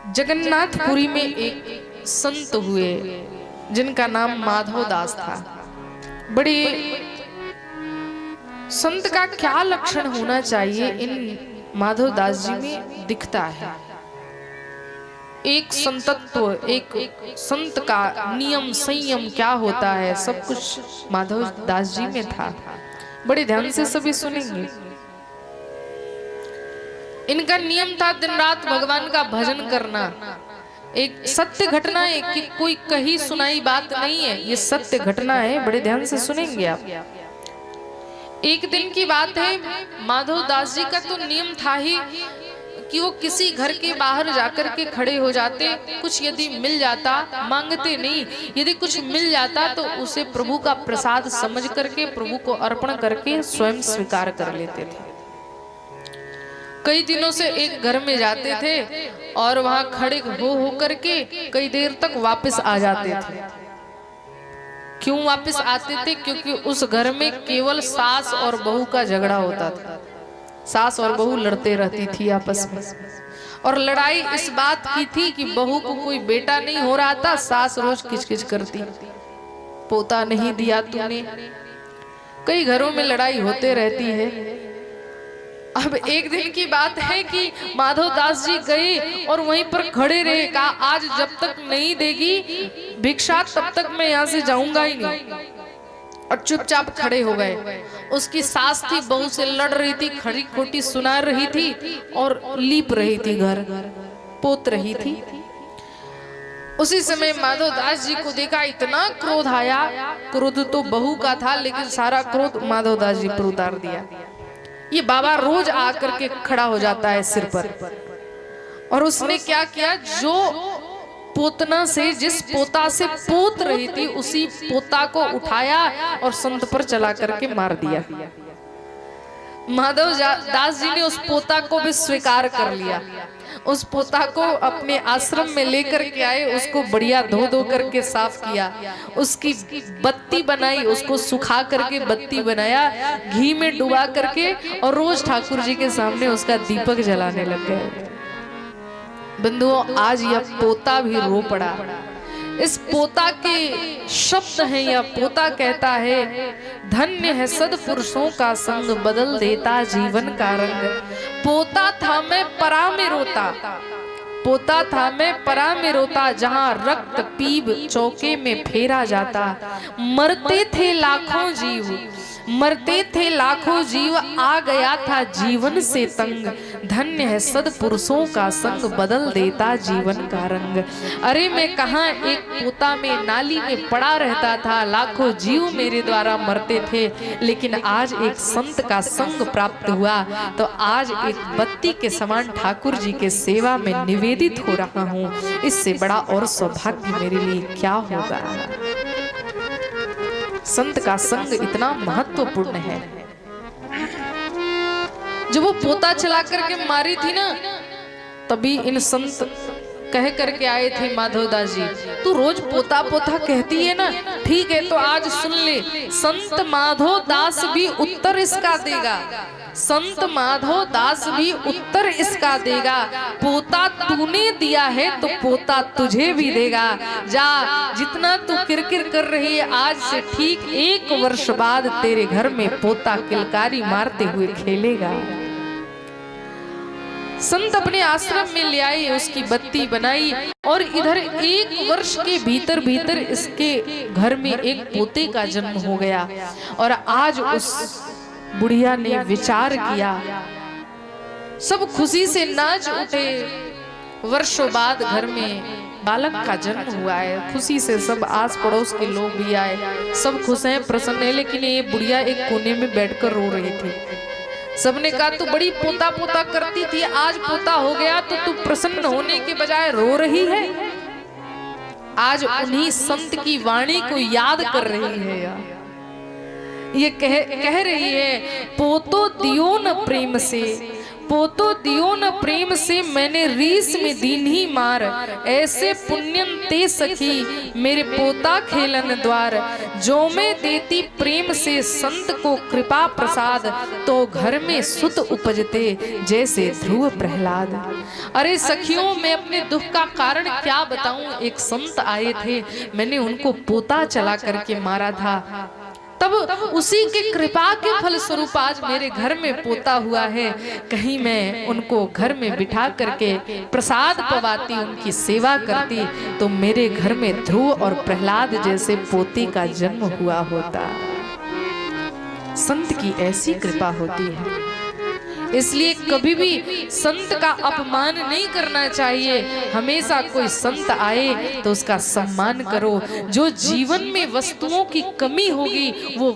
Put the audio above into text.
जगन्नाथपुरी में एक संत हुए जिनका नाम माधव दास था। बड़े संत का क्या लक्षण होना चाहिए इन माधव दास जी में दिखता है। एक संतत्व, एक संत का नियम संयम क्या होता है, सब कुछ माधव दास जी में था। बड़े ध्यान से सभी सुनेंगे। इनका नियम था दिन रात भगवान का भजन करना। एक सत्य घटना है कि कोई कही सुनाई बात नहीं है, ये सत्य घटना है। बड़े ध्यान से सुनेंगे आप। एक दिन की बात है, माधव दास जी का तो नियम था ही कि वो किसी घर के बाहर जाकर के खड़े हो जाते। कुछ यदि मिल जाता, मांगते नहीं, यदि कुछ मिल जाता तो उसे प्रभु का प्रसाद समझ करके प्रभु को अर्पण करके स्वयं स्वीकार कर लेते थे। कई दिनों से एक घर में जाते थे और वहां खड़े हो करके कई देर तक वापस आ जाते थे। क्यों वापस आते थे? क्योंकि उस घर में केवल सास और बहू का झगड़ा होता था। सास और बहू लड़ते रहती थी आपस में, और लड़ाई इस बात की थी कि बहू को कोई बेटा नहीं हो रहा था। सास रोज किचकिच करती, पोता नहीं दिया तूने। कई घरों में लड़ाई होते रहती है। अब एक दिन की बात है कि माधव दास जी गए और वहीं पर खड़े रहे। कहा आज जब तक नहीं देगी भिक्षा तब तक मैं यहाँ से जाऊंगा ही नहीं। और चुपचाप खड़े हो गए। उसकी सास थी, बहू से लड़ रही थी, खड़ी खोटी सुना रही थी और लीप रही थी, घर पोत रही थी। उसी समय माधव दास जी को देखा, इतना क्रोध आया। क्रोध तो बहू का था लेकिन सारा क्रोध माधव दास जी पर उतार दिया। ये बाबा रोज आकर के खड़ा हो जाता है सिर पर। और उसने क्या किया, जो पोतना से, जिस पोता से पोत रही थी उसी पोता को उठाया और संत पर चला करके मार दिया। माधव दास जी ने उस पोता को भी स्वीकार कर लिया। उस पोता को अपने आश्रम में लेकर के आए, उसको बढ़िया धो धो करके साफ किया, उसकी बत्ती बनाई, उसको सुखा करके बत्ती बनाया, घी में डुबा करके, और रोज ठाकुर जी के सामने उसका दीपक जलाने लग गए। बंधुओं, आज यह पोता भी रो पड़ा। इस पोता के शब्द हैं, यह पोता कहता है, धन्य है सद्पुरुषों का संग, बदल देता जीवन का रंग। पोता था मैं परा में रोता, पोता था मैं परा में रोता, जहां रक्त पीब चौके में फेरा जाता। मरते थे लाखों जीव, मरते थे लाखों जीव, आ गया था जीवन से तंग। धन्य है सद्पुरुषों का संग, बदल देता जीवन का रंग। अरे मैं कहाँ एक पोता में नाली में पड़ा रहता था, लाखों जीव मेरे द्वारा मरते थे, लेकिन आज एक संत का संग प्राप्त हुआ तो आज एक बत्ती के समान ठाकुर जी के सेवा में निवेदित हो रहा हूँ। इससे बड़ा और सौभाग्य मेरे लिए क्या होगा। संत का संग इतना महत्वपूर्ण है। जब वो पोता चला करके मारी थी ना, तभी इन संत कह करके आए थे, माधव दास जी तू रोज पोता पोता कहती है ना, ठीक है तो आज सुन ले, संत माधव दास भी उत्तर इसका देगा। संत माधव दास भी उत्तर इसका देगा। पोता तूने दिया है तो पोता तुझे भी देगा। जा, जितना तू किरकिर कर रही है, आज से ठीक 1 वर्ष बाद तेरे घर में पोता किलकारी मारते हुए खेलेगा। संत अपने आश्रम में ले आए, उसकी बत्ती बनाई, और इधर 1 वर्ष के भीतर भीतर इसके घर में एक पोते का जन्म हो गया। और आज उस बुढ़िया ने विचार किया, सब खुशी से नाच उठे। वर्षों बाद घर में बालक का जन्म हुआ है, खुशी से सब आस पड़ोस के लोग भी आए, सब खुश हैं, प्रसन्न है। लेकिन ये बुढ़िया एक कोने में बैठकर रो रही थी। सबने कहा तू बड़ी पोता पोता करती थी, आज पोता हो गया तो तू प्रसन्न होने के बजाय रो रही है। आज उन्हीं संत की वाणी को याद कर रही है यार। ये कह रही है, पोतो दियो न प्रेम से, पोतो दियो न प्रेम से मैंने रीस में दीन ही मार, ऐसे पुण्यन ते सखी मेरे पोता खेलन द्वार, जो मैं देती प्रेम से संत को कृपा प्रसाद, तो घर में सुत उपजते जैसे ध्रुव प्रहलाद। अरे सखियों, मैं अपने दुख का कारण क्या बताऊं। एक संत आए थे, मैंने उनको पोता चला करके मारा था, तब उसी के कृपा के फल स्वरूप आज मेरे घर में पोता हुआ है। कहीं मैं उनको घर में बिठा करके प्रसाद पवाती, उनकी सेवा करती, तो मेरे घर में ध्रुव और प्रहलाद जैसे पोते का जन्म हुआ होता। संत की ऐसी कृपा होती है। इसलिए कभी भी संत का अपमान नहीं करना चाहिए। हमेशा कोई संत आए तो उसका सम्मान करो। जो जीवन में वस्तुओं की कमी होगी वो